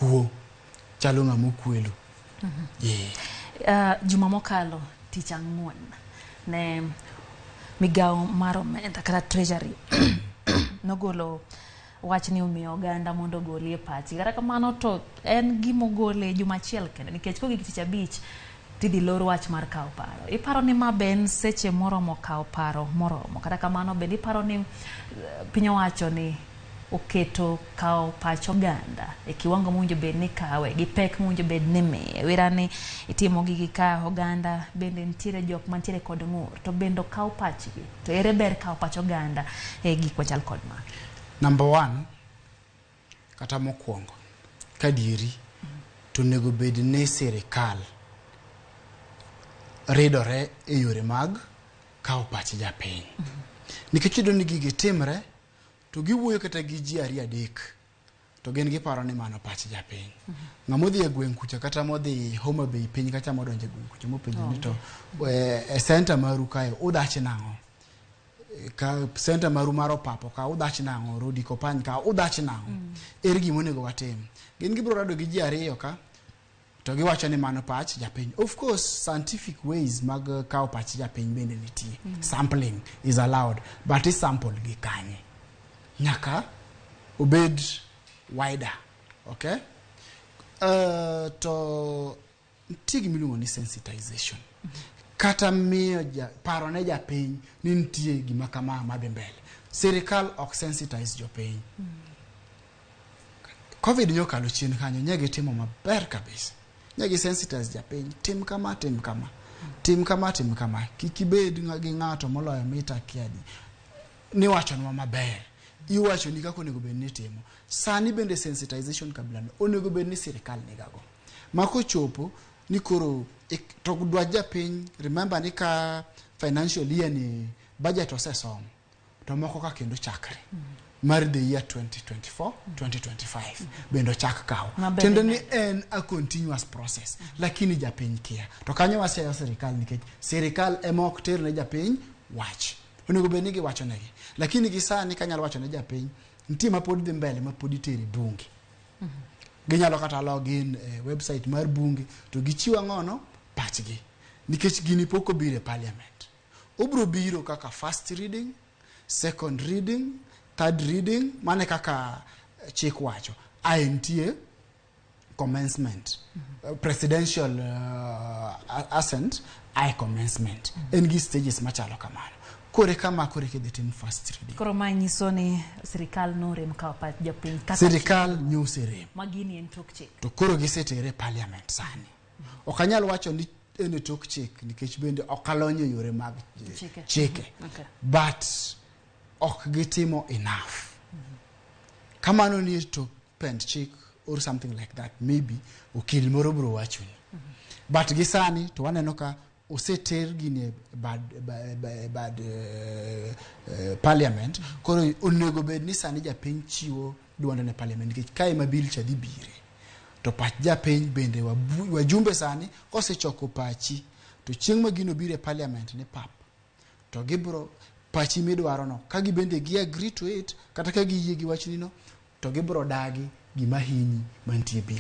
kuo chalo ng'amo kwelo. Juma mokalo tich ang'wen ne migao mar omenda kata treasury nogolo wach ni omiyo oganda mondo golie pachi. Kata kamano to en gimogole juma achiel kende nikech kogik tich abich tidhi lor wach mar kawo paro. Iparo ni ma ben seche moromo kawo paro moromo. Kata kamano ben iparo ni piny owacho ni oketo kawo pach oganda e kiwango mowinjo bed ni kawe gi pek mowinjo bed ni miye. Wira ni itimo gigi ka oganda bende nitiere jok mantiere kod ng'ur to bendo kawo pachgi. To ere ber kawo pach oganda e gik machal kod ma? Number 1, kata mokwongo kadieri to nego bed ni sirikal ridore e yore mag kawo pach japiny. Nikech iyudo ni gigi timre to giwuoyo kata gi ji 2-3 to gin giparo ni mano pach japiny. Ng'amo dhi e gweng' kucha kata modhi Homa Bay piny kacha modonjo e gweng' kucha mopenjo ni to e center maru kae udach nang'o? Ka center maru mar Opapo ka udach nang'o? Rodi Kopany ka udach nang'o? Ere gima onego watim? Gin gibiro rado gi ji 2 ka to giwacho ni mano pach japiny. Of course scientific ways mag kawo pach japiny bende nitie. Sampling is allowed, but is sample gi kanye nyaka obed wider, okay? To nitie gima iluongo ni sensitization. Kata miyo paro ne japiny ni nitie gima kama madhi mbele. Sirikal ok sensitize jopiny. Covid nyokalo chien kanyo nyegi timo maber kabisa. Nyegi sensitize japiny, tim kama, tim kama. Tim kama, tim kama. Kik ibed gi ng'ato moloyo mita kiadi. Niwachonwa maber. Iwacho ni kako onego bed ni timo. Sani bende sensitization kabla no onego bed ni sirikal nigago. Mako chopo ni koro to dwa japiny, remember ni ka financial year ni budget osesom to moko ka kendo chakre mar the year 2024 2025 bendo chak kawo. Tendo ni en a continuous process lakini japiny kia. To kanyo wasiayo sirikal nikech sirikal ema ok ter ne japiny wach. Onego bed ni giwacho negi. Lakini gisani kanyalo wacho ne japiny nitie mapod dhi mbele mapod iteri bunge. Ginyalo kata login website mar bunge to gichiwa ng'ono pachgi. Nikech gini pok obiro e parliament. Obro biro kaka first reading, second reading, third reading, mane kaka chik wacho. Nitie commencement, presidential assent, commencement. En gi stages machalo kamano. Kore kama kore kidhi tim first reading. Koro ma nyiso ni sirikal norem kawo pach japiny kaka sirikal nyuse rem. Magini en tok chik. To koro gisetere parliament sani. Ok anyal wacho ni en tok chik nikech bende ok alonyo yore mag chike. Okay. But ok gitimo enough. Kamano ni to pend chik or something like that, maybe okil moro bro wacho ni. But gisani to waneno ka oseter gine bad parliament. Koro onego bed ni sani japiny chiwo duondo ne parliament nikech kae ma bill cha dhi bire. To pach japiny bende wajumbe sani kosechoko pachi to chieng' ma gino bire parliament ni pap to gibro pachi midwaro no ka gibende gi agree to it kata ka giyie gi wachnino to gibro dagi gima hinyi mantie bill.